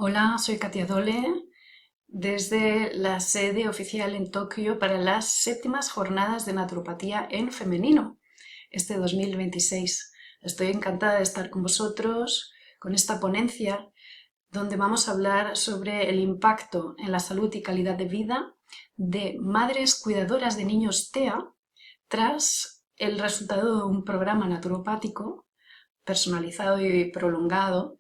Hola, soy Katia Dole desde la sede oficial en Tokio para las séptimas jornadas de naturopatía en femenino, este 2026. Estoy encantada de estar con vosotros con esta ponencia donde vamos a hablar sobre el impacto en la salud y calidad de vida de madres cuidadoras de niños TEA tras el resultado de un programa naturopático personalizado y prolongado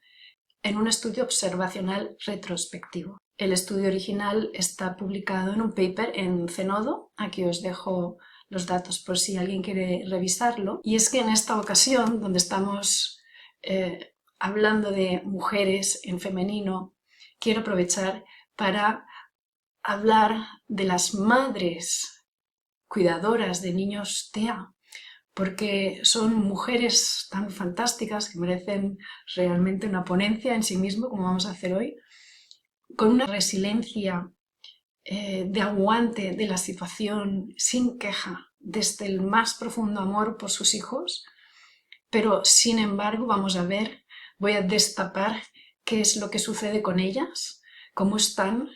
en un estudio observacional retrospectivo. El estudio original está publicado en un paper en Zenodo, aquí os dejo los datos por si alguien quiere revisarlo, y es que en esta ocasión, donde estamos hablando de mujeres en femenino, quiero aprovechar para hablar de las madres cuidadoras de niños TEA, porque son mujeres tan fantásticas que merecen realmente una ponencia en sí mismo, como vamos a hacer hoy, con una resiliencia de aguante de la situación sin queja, desde el más profundo amor por sus hijos, pero sin embargo voy a destapar qué es lo que sucede con ellas, cómo están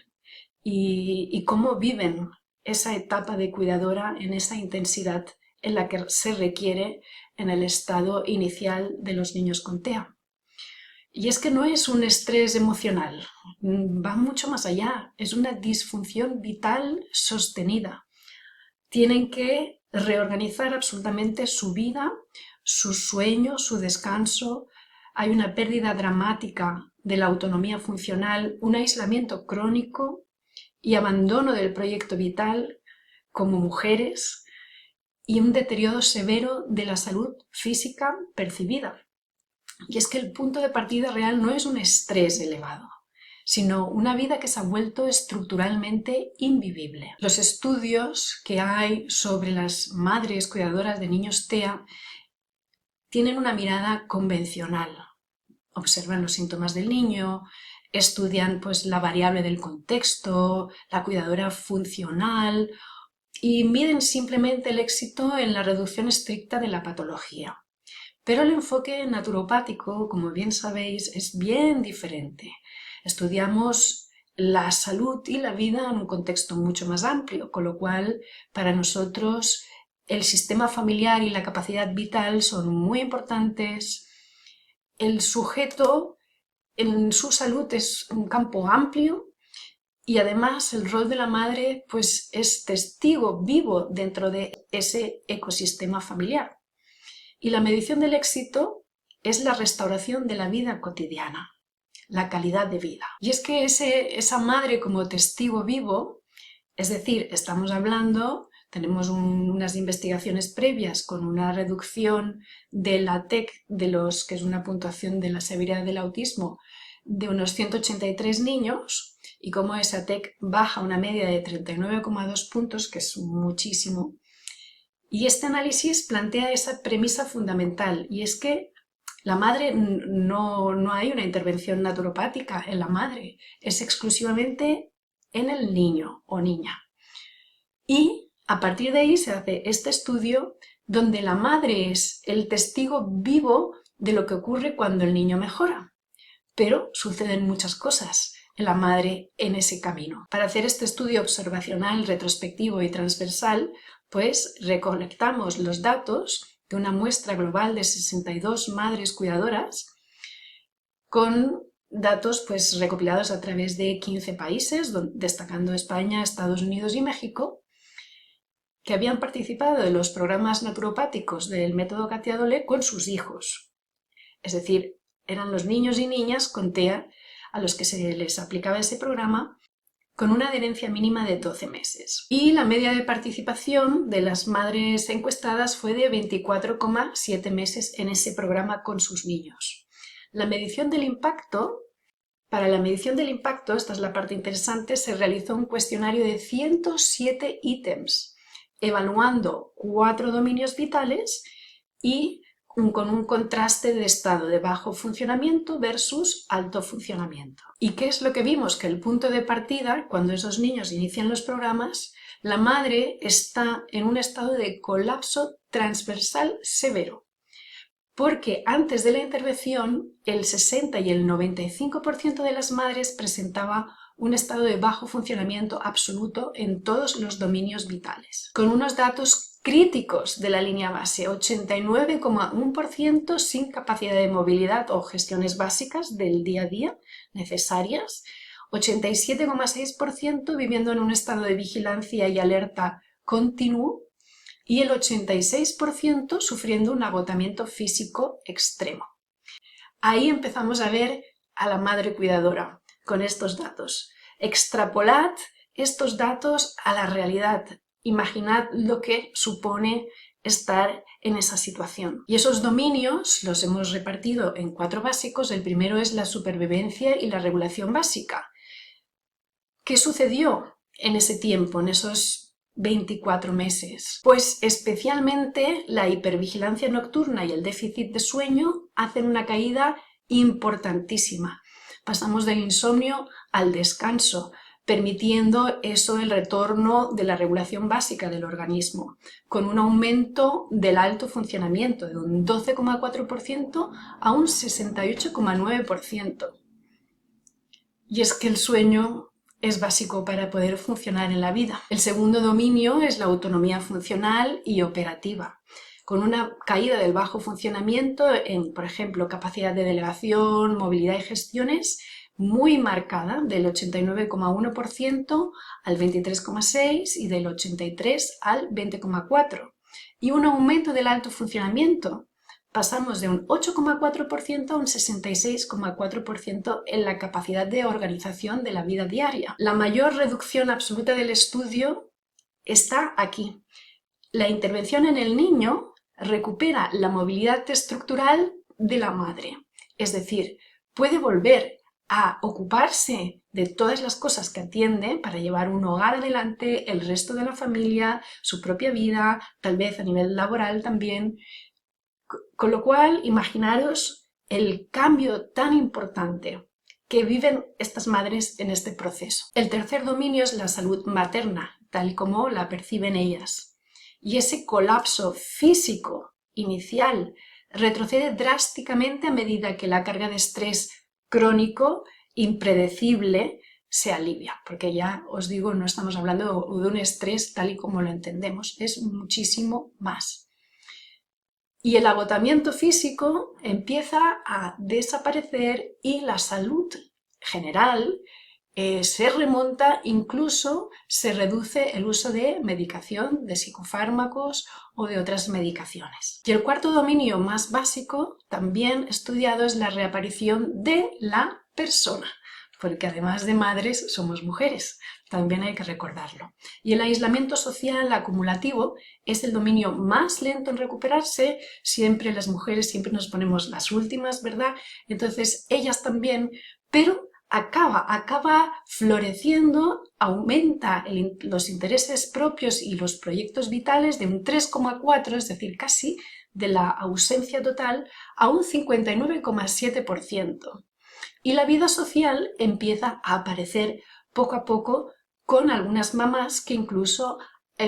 y cómo viven esa etapa de cuidadora en esa intensidad en la que se requiere en el estado inicial de los niños con TEA. Y es que no es un estrés emocional, va mucho más allá, es una disfunción vital sostenida. Tienen que reorganizar absolutamente su vida, su sueño, su descanso. Hay una pérdida dramática de la autonomía funcional, un aislamiento crónico y abandono del proyecto vital como mujeres y un deterioro severo de la salud física percibida. Y es que el punto de partida real no es un estrés elevado, sino una vida que se ha vuelto estructuralmente invivible. Los estudios que hay sobre las madres cuidadoras de niños TEA tienen una mirada convencional. Observan los síntomas del niño, estudian pues la variable del contexto, la cuidadora funcional y miden simplemente el éxito en la reducción estricta de la patología. Pero el enfoque naturopático, como bien sabéis, es bien diferente. Estudiamos la salud y la vida en un contexto mucho más amplio, con lo cual para nosotros el sistema familiar y la capacidad vital son muy importantes. El sujeto en su salud es un campo amplio y además el rol de la madre pues es testigo vivo dentro de ese ecosistema familiar. Y la medición del éxito es la restauración de la vida cotidiana, la calidad de vida. Y es que esa madre como testigo vivo, es decir, estamos hablando, tenemos unas investigaciones previas con una reducción de la TEC, que es una puntuación de la severidad del autismo, de unos 183 niños, y como esa TEC baja una media de 39,2 puntos, que es muchísimo. Y este análisis plantea esa premisa fundamental, y es que la madre no hay una intervención naturopática en la madre, es exclusivamente en el niño o niña. Y a partir de ahí se hace este estudio donde la madre es el testigo vivo de lo que ocurre cuando el niño mejora. Pero suceden muchas cosas en la madre en ese camino. Para hacer este estudio observacional, retrospectivo y transversal, pues recolectamos los datos de una muestra global de 62 madres cuidadoras con datos pues recopilados a través de 15 países, destacando España, Estados Unidos y México, que habían participado de los programas naturopáticos del método Katia Dole con sus hijos. Es decir, eran los niños y niñas con TEA a los que se les aplicaba ese programa con una adherencia mínima de 12 meses. Y la media de participación de las madres encuestadas fue de 24,7 meses en ese programa con sus niños. La medición del impacto, para la medición del impacto, esta es la parte interesante, se realizó un cuestionario de 107 ítems, evaluando 4 dominios vitales y con un contraste de estado de bajo funcionamiento versus alto funcionamiento. ¿Y qué es lo que vimos? Que el punto de partida, cuando esos niños inician los programas, la madre está en un estado de colapso transversal severo. porque antes de la intervención el 60 y el 95% de las madres presentaba un estado de bajo funcionamiento absoluto en todos los dominios vitales, con unos datos críticos de la línea base: 89,1% sin capacidad de movilidad o gestiones básicas del día a día necesarias, 87,6% viviendo en un estado de vigilancia y alerta continuo y el 86% sufriendo un agotamiento físico extremo. Ahí empezamos a ver a la madre cuidadora con estos datos. Extrapolad estos datos a la realidad. Imaginad lo que supone estar en esa situación. Y esos dominios los hemos repartido en 4 básicos. El primero es la supervivencia y la regulación básica. ¿Qué sucedió en ese tiempo, en esos 24 meses? Pues especialmente la hipervigilancia nocturna y el déficit de sueño hacen una caída importantísima. Pasamos del insomnio al descanso, permitiendo eso el retorno de la regulación básica del organismo, con un aumento del alto funcionamiento de un 12,4% a un 68,9%. Y es que el sueño es básico para poder funcionar en la vida. El segundo dominio es la autonomía funcional y operativa, con una caída del bajo funcionamiento en, por ejemplo, capacidad de delegación, movilidad y gestiones muy marcada, del 89,1% al 23,6% y del 83% al 20,4%, y un aumento del alto funcionamiento. Pasamos de un 8,4% a un 66,4% en la capacidad de organización de la vida diaria. La mayor reducción absoluta del estudio está aquí. La intervención en el niño recupera la movilidad estructural de la madre, es decir, puede volver a ocuparse de todas las cosas que atiende para llevar un hogar adelante, el resto de la familia, su propia vida, tal vez a nivel laboral también. Con lo cual, imaginaros el cambio tan importante que viven estas madres en este proceso. El tercer dominio es la salud materna, tal y como la perciben ellas. Y ese colapso físico inicial retrocede drásticamente a medida que la carga de estrés crónico, impredecible, se alivia, porque ya os digo, no estamos hablando de un estrés tal y como lo entendemos, es muchísimo más. Y el agotamiento físico empieza a desaparecer y la salud general se remonta, incluso se reduce el uso de medicación, de psicofármacos o de otras medicaciones. Y el cuarto dominio más básico, también estudiado, es la reaparición de la persona, porque además de madres somos mujeres, también hay que recordarlo. Y el aislamiento social acumulativo es el dominio más lento en recuperarse. Siempre las mujeres siempre nos ponemos las últimas, ¿verdad? Entonces ellas también, pero acaba floreciendo, aumenta los intereses propios y los proyectos vitales de un 3,4%, es decir, casi de la ausencia total, a un 59,7%. Y la vida social empieza a aparecer poco a poco, con algunas mamás que incluso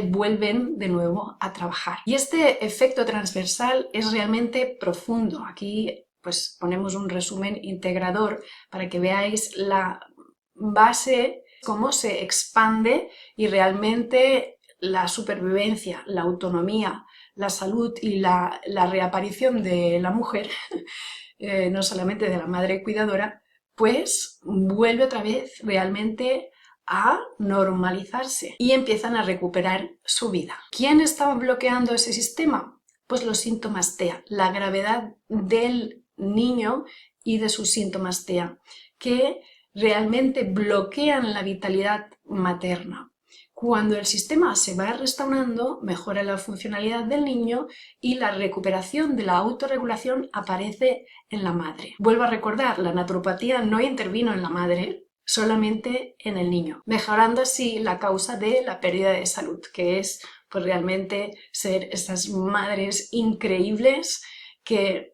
vuelven de nuevo a trabajar. Y este efecto transversal es realmente profundo. Aquí pues ponemos un resumen integrador para que veáis la base, cómo se expande, y realmente la supervivencia, la autonomía, la salud y la reaparición de la mujer, no solamente de la madre cuidadora, pues vuelve otra vez realmente a normalizarse y empiezan a recuperar su vida. ¿Quién estaba bloqueando ese sistema? Pues los síntomas TEA, la gravedad del niño y de sus síntomas TEA, que realmente bloquean la vitalidad materna. Cuando el sistema se va restaurando, mejora la funcionalidad del niño y la recuperación de la autorregulación aparece en la madre. Vuelvo a recordar, la naturopatía no intervino en la madre, solamente en el niño, mejorando así la causa de la pérdida de salud, que es pues realmente ser esas madres increíbles que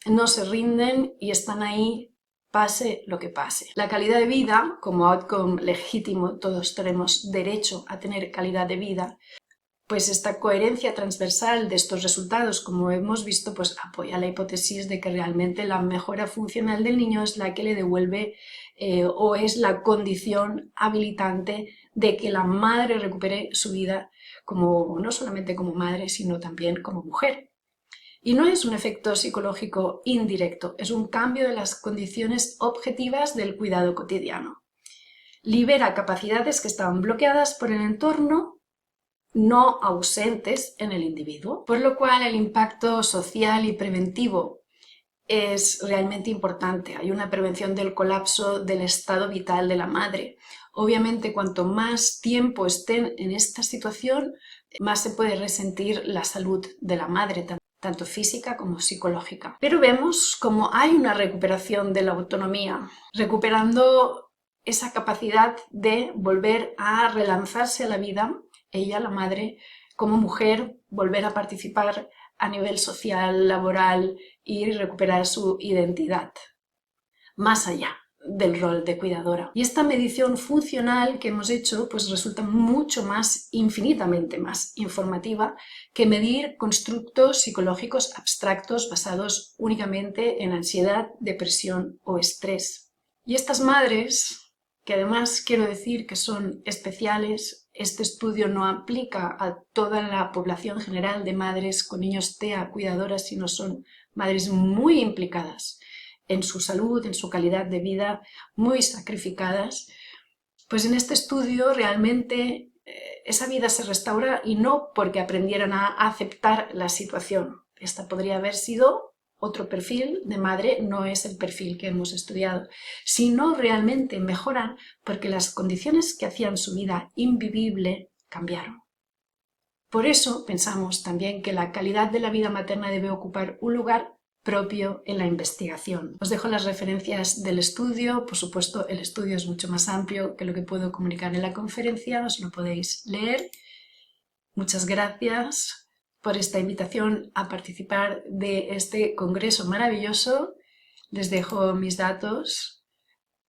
no se rinden y están ahí pase lo que pase. La calidad de vida, como outcome legítimo, todos tenemos derecho a tener calidad de vida, Pues esta coherencia transversal de estos resultados, como hemos visto, pues apoya la hipótesis de que realmente la mejora funcional del niño es la que le devuelve o es la condición habilitante de que la madre recupere su vida como, no solamente como madre, sino también como mujer. Y no es un efecto psicológico indirecto, es un cambio de las condiciones objetivas del cuidado cotidiano. Libera capacidades que estaban bloqueadas por el entorno, no ausentes en el individuo, por lo cual el impacto social y preventivo es realmente importante. Hay una prevención del colapso del estado vital de la madre. Obviamente, cuanto más tiempo estén en esta situación, más se puede resentir la salud de la madre, tanto física como psicológica. Pero vemos como hay una recuperación de la autonomía, recuperando esa capacidad de volver a relanzarse a la vida, ella, la madre, como mujer, volver a participar a nivel social, laboral y recuperar su identidad, más allá del rol de cuidadora. Y esta medición funcional que hemos hecho pues resulta mucho más, infinitamente más informativa que medir constructos psicológicos abstractos basados únicamente en ansiedad, depresión o estrés. Y estas madres, que además quiero decir que son especiales, este estudio no aplica a toda la población general de madres con niños TEA cuidadoras, sino son madres muy implicadas en su salud, en su calidad de vida, muy sacrificadas. Pues en este estudio realmente esa vida se restaura y no porque aprendieran a aceptar la situación. Esta podría haber sido otro perfil de madre, no es el perfil que hemos estudiado, sino realmente mejoran porque las condiciones que hacían su vida invivible cambiaron. Por eso pensamos también que la calidad de la vida materna debe ocupar un lugar propio en la investigación. Os dejo las referencias del estudio, por supuesto el estudio es mucho más amplio que lo que puedo comunicar en la conferencia, os lo podéis leer. Muchas gracias por esta invitación a participar de este congreso maravilloso. Les dejo mis datos.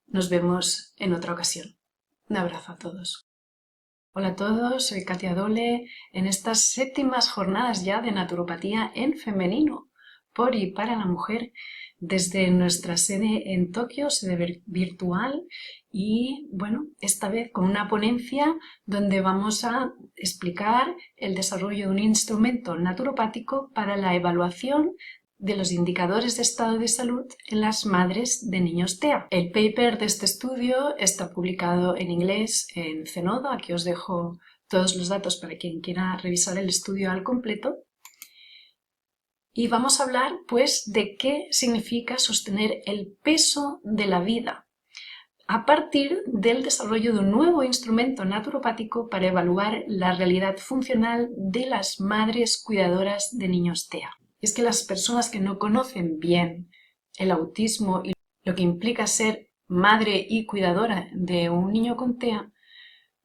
Nos vemos en otra ocasión. Un abrazo a todos. Hola a todos, soy Katia Dole en estas 7ª jornadas ya de naturopatía en femenino, por y para la mujer, desde nuestra sede en Tokio, sede virtual, y bueno, esta vez con una ponencia donde vamos a explicar el desarrollo de un instrumento naturopático para la evaluación de los indicadores de estado de salud en las madres de niños TEA. El paper de este estudio está publicado en inglés en Zenodo, aquí os dejo todos los datos para quien quiera revisar el estudio al completo. Y vamos a hablar pues de qué significa sostener el peso de la vida a partir del desarrollo de un nuevo instrumento naturopático para evaluar la realidad funcional de las madres cuidadoras de niños TEA. Es que las personas que no conocen bien el autismo y lo que implica ser madre y cuidadora de un niño con TEA,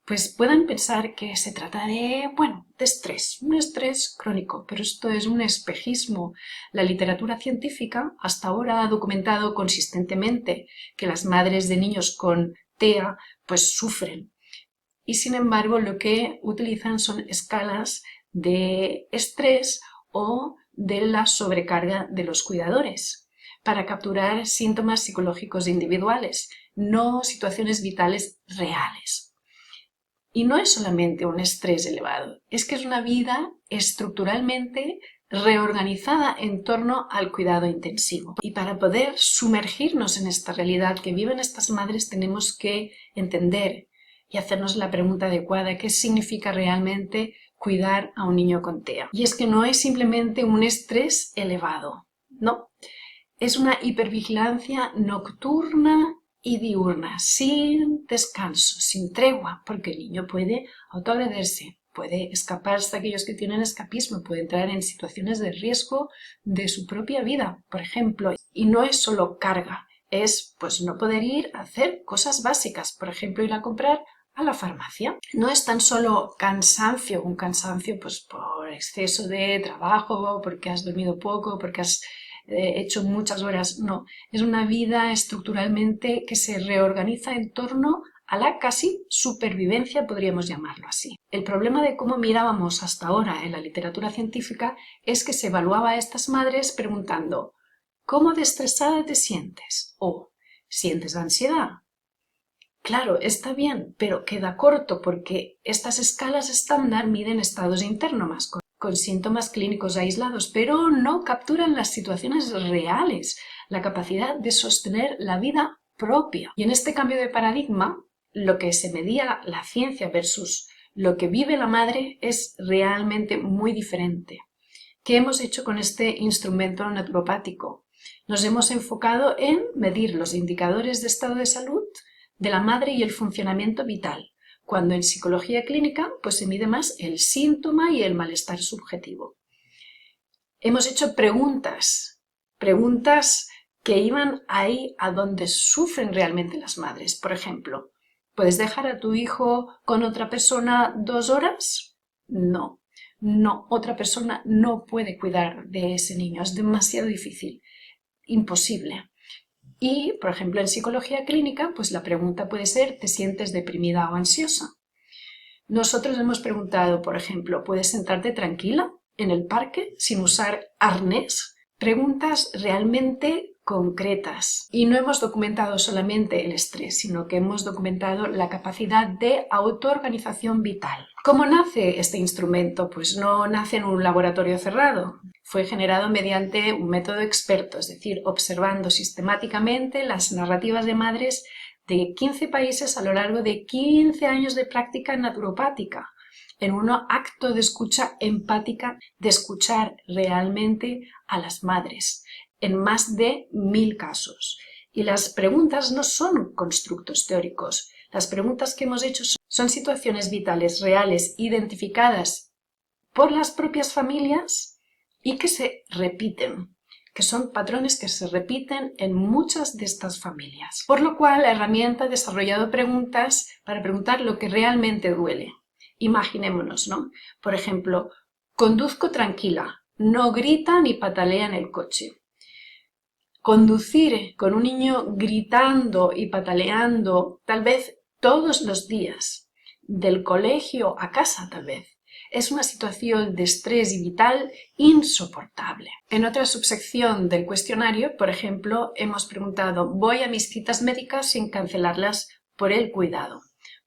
pues puedan pensar que se trata de, bueno, de estrés, un estrés crónico, pero esto es un espejismo. La literatura científica hasta ahora ha documentado consistentemente que las madres de niños con TEA pues sufren. Y sin embargo lo que utilizan son escalas de estrés o de la sobrecarga de los cuidadores para capturar síntomas psicológicos individuales, no situaciones vitales reales. Y no es solamente un estrés elevado, es que es una vida estructuralmente reorganizada en torno al cuidado intensivo. Y para poder sumergirnos en esta realidad que viven estas madres tenemos que entender y hacernos la pregunta adecuada: ¿qué significa realmente cuidar a un niño con TEA? Y es que no es simplemente un estrés elevado, no, es una hipervigilancia nocturna y diurna, sin descanso, sin tregua, porque el niño puede autoagredirse, puede escaparse de aquellos que tienen escapismo, puede entrar en situaciones de riesgo de su propia vida, por ejemplo. Y no es solo carga, es pues no poder ir a hacer cosas básicas, por ejemplo ir a comprar a la farmacia. No es tan solo cansancio, un cansancio pues por exceso de trabajo, porque has dormido poco, porque has hecho muchas horas, no, es una vida estructuralmente que se reorganiza en torno a la casi supervivencia, podríamos llamarlo así. El problema de cómo mirábamos hasta ahora en la literatura científica es que se evaluaba a estas madres preguntando ¿cómo de estresada te sientes? O ¿sientes ansiedad? Claro, está bien, pero queda corto porque estas escalas estándar miden estados internos con síntomas clínicos aislados, pero no capturan las situaciones reales, la capacidad de sostener la vida propia. Y en este cambio de paradigma, lo que se medía la ciencia versus lo que vive la madre es realmente muy diferente. ¿Qué hemos hecho con este instrumento naturopático? Nos hemos enfocado en medir los indicadores de estado de salud de la madre y el funcionamiento vital, cuando en psicología clínica pues se mide más el síntoma y el malestar subjetivo. Hemos hecho preguntas que iban ahí a donde sufren realmente las madres. Por ejemplo, ¿puedes dejar a tu hijo con otra persona 2 horas? No, otra persona no puede cuidar de ese niño, es demasiado difícil, imposible. Y, por ejemplo, en psicología clínica, pues la pregunta puede ser, ¿te sientes deprimida o ansiosa? Nosotros hemos preguntado, por ejemplo, ¿puedes sentarte tranquila en el parque sin usar arnés? Preguntas realmente concretas. Y no hemos documentado solamente el estrés, sino que hemos documentado la capacidad de autoorganización vital. ¿Cómo nace este instrumento? Pues no nace en un laboratorio cerrado. Fue generado mediante un método experto, es decir, observando sistemáticamente las narrativas de madres de 15 países a lo largo de 15 años de práctica naturopática, en un acto de escucha empática, de escuchar realmente a las madres, en más de 1000 casos. Y las preguntas no son constructos teóricos. Las preguntas que hemos hecho son situaciones vitales reales identificadas por las propias familias y que se repiten, que son patrones que se repiten en muchas de estas familias. Por lo cual, la herramienta ha desarrollado preguntas para preguntar lo que realmente duele. Imaginémonos, ¿no? Por ejemplo, conduzco tranquila, no grita ni patalea en el coche. Conducir con un niño gritando y pataleando, tal vez todos los días, del colegio a casa tal vez, es una situación de estrés y vital insoportable. En otra subsección del cuestionario, por ejemplo, hemos preguntado ¿voy a mis citas médicas sin cancelarlas por el cuidado?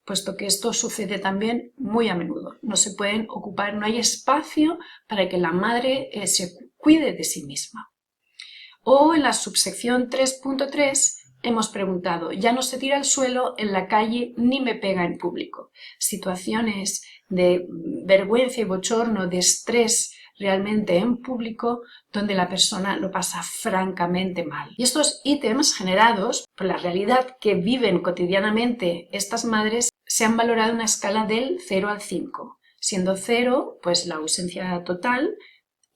Puesto que esto sucede también muy a menudo. No se pueden ocupar, no hay espacio para que la madre se cuide de sí misma. O en la subsección 3.3 hemos preguntado ¿ya no se tira al suelo en la calle ni me pega en público? Situaciones de vergüenza y bochorno, de estrés realmente en público, donde la persona lo pasa francamente mal. Y estos ítems generados por la realidad que viven cotidianamente estas madres se han valorado en una escala del 0 al 5, siendo 0 pues la ausencia total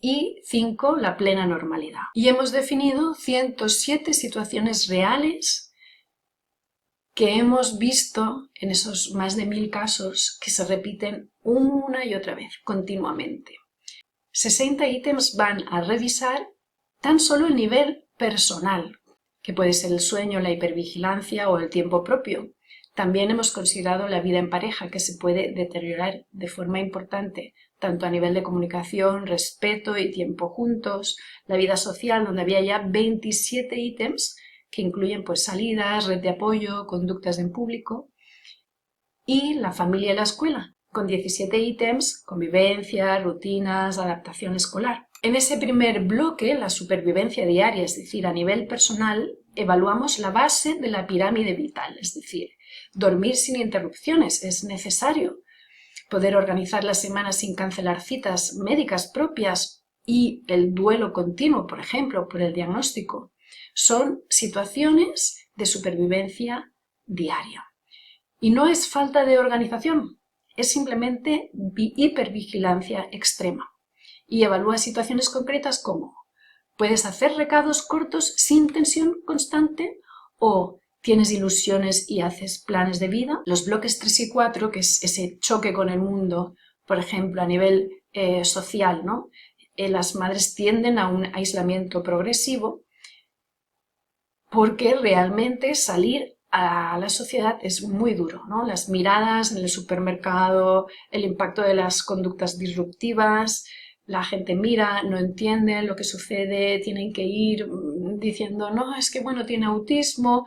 y 5 la plena normalidad. Y hemos definido 107 situaciones reales que hemos visto en esos más de 1000 casos que se repiten una y otra vez, continuamente. 60 ítems van a revisar tan solo el nivel personal, que puede ser el sueño, la hipervigilancia o el tiempo propio. También hemos considerado la vida en pareja, que se puede deteriorar de forma importante, tanto a nivel de comunicación, respeto y tiempo juntos, la vida social, donde había ya 27 ítems, que incluyen pues salidas, red de apoyo, conductas en público, y la familia y la escuela, con 17 ítems, convivencia, rutinas, adaptación escolar. En ese primer bloque, la supervivencia diaria, es decir, a nivel personal, evaluamos la base de la pirámide vital, es decir, dormir sin interrupciones es necesario, poder organizar la semana sin cancelar citas médicas propias y el duelo continuo, por ejemplo, por el diagnóstico, son situaciones de supervivencia diaria. Y no es falta de organización, es simplemente hipervigilancia extrema. Y evalúa situaciones concretas como ¿puedes hacer recados cortos sin tensión constante? ¿O tienes ilusiones y haces planes de vida? Los bloques 3 y 4, que es ese choque con el mundo, por ejemplo, a nivel social, ¿no? Las madres tienden a un aislamiento progresivo porque realmente salir a la sociedad es muy duro, ¿no? Las miradas en el supermercado, el impacto de las conductas disruptivas, la gente mira, no entiende lo que sucede, tienen que ir diciendo, no, es que bueno, tiene autismo,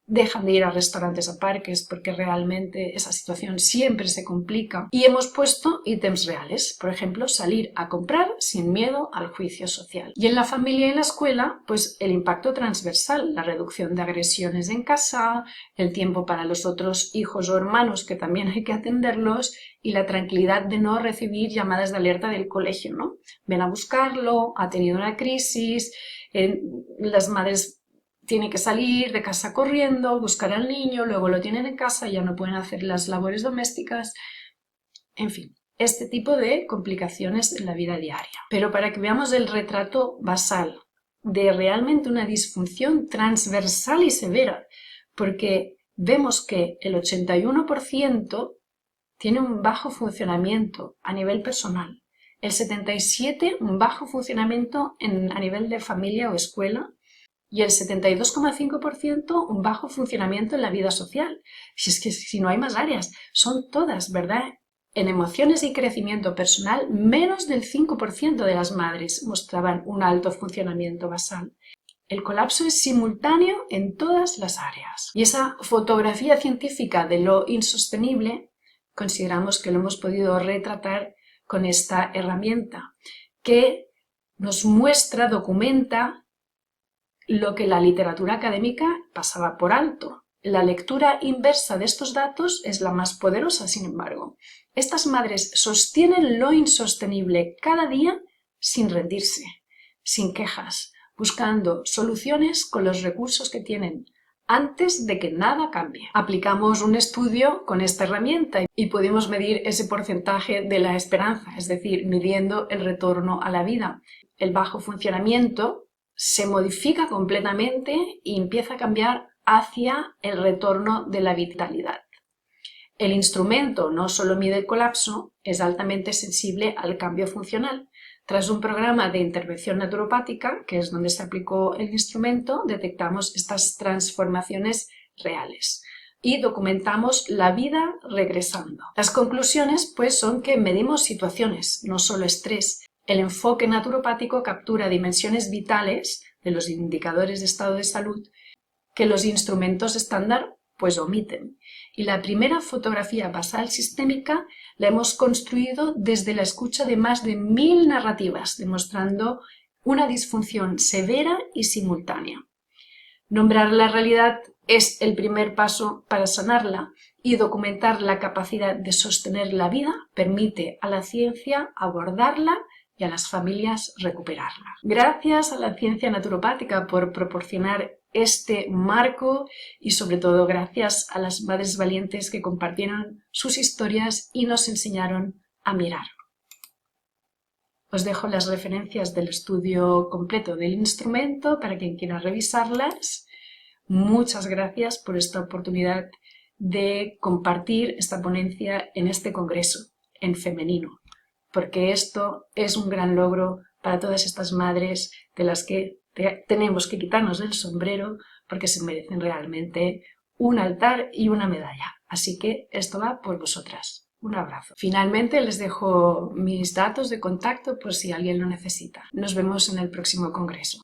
dejan de ir a restaurantes, a parques, porque realmente esa situación siempre se complica. Y hemos puesto ítems reales, por ejemplo, salir a comprar sin miedo al juicio social. Y en la familia y en la escuela, pues el impacto transversal, la reducción de agresiones en casa, el tiempo para los otros hijos o hermanos que también hay que atenderlos y la tranquilidad de no recibir llamadas de alerta del colegio, ¿no? Ven a buscarlo, ha tenido una crisis, las madres tiene que salir de casa corriendo, buscar al niño, luego lo tienen en casa y ya no pueden hacer las labores domésticas. En fin, este tipo de complicaciones en la vida diaria. Pero para que veamos el retrato basal de realmente una disfunción transversal y severa, porque vemos que el 81% tiene un bajo funcionamiento a nivel personal, el 77% un bajo funcionamiento a nivel de familia o escuela, y el 72,5% un bajo funcionamiento en la vida social. Si es que si no hay más áreas, son todas, ¿verdad? En emociones y crecimiento personal, menos del 5% de las madres mostraban un alto funcionamiento basal. El colapso es simultáneo en todas las áreas. Y esa fotografía científica de lo insostenible, consideramos que lo hemos podido retratar con esta herramienta, que nos muestra, documenta lo que la literatura académica pasaba por alto. La lectura inversa de estos datos es la más poderosa, sin embargo. Estas madres sostienen lo insostenible cada día sin rendirse, sin quejas, buscando soluciones con los recursos que tienen, antes de que nada cambie. Aplicamos un estudio con esta herramienta y pudimos medir ese porcentaje de la esperanza, es decir, midiendo el retorno a la vida. El bajo funcionamiento se modifica completamente y empieza a cambiar hacia el retorno de la vitalidad. El instrumento no solo mide el colapso, es altamente sensible al cambio funcional. Tras un programa de intervención naturopática, que es donde se aplicó el instrumento, detectamos estas transformaciones reales y documentamos la vida regresando. Las conclusiones, pues, son que medimos situaciones, no solo estrés. El enfoque naturopático captura dimensiones vitales de los indicadores de estado de salud que los instrumentos estándar pues omiten. Y la primera fotografía basal sistémica la hemos construido desde la escucha de más de 1000 narrativas, demostrando una disfunción severa y simultánea. Nombrar la realidad es el primer paso para sanarla y documentar la capacidad de sostener la vida permite a la ciencia abordarla y a las familias recuperarla. Gracias a la ciencia naturopática por proporcionar este marco y sobre todo gracias a las madres valientes que compartieron sus historias y nos enseñaron a mirar. Os dejo las referencias del estudio completo del instrumento para quien quiera revisarlas. Muchas gracias por esta oportunidad de compartir esta ponencia en este congreso, en femenino, porque esto es un gran logro para todas estas madres de las que tenemos que quitarnos el sombrero porque se merecen realmente un altar y una medalla. Así que esto va por vosotras. Un abrazo. Finalmente les dejo mis datos de contacto por si alguien lo necesita. Nos vemos en el próximo congreso.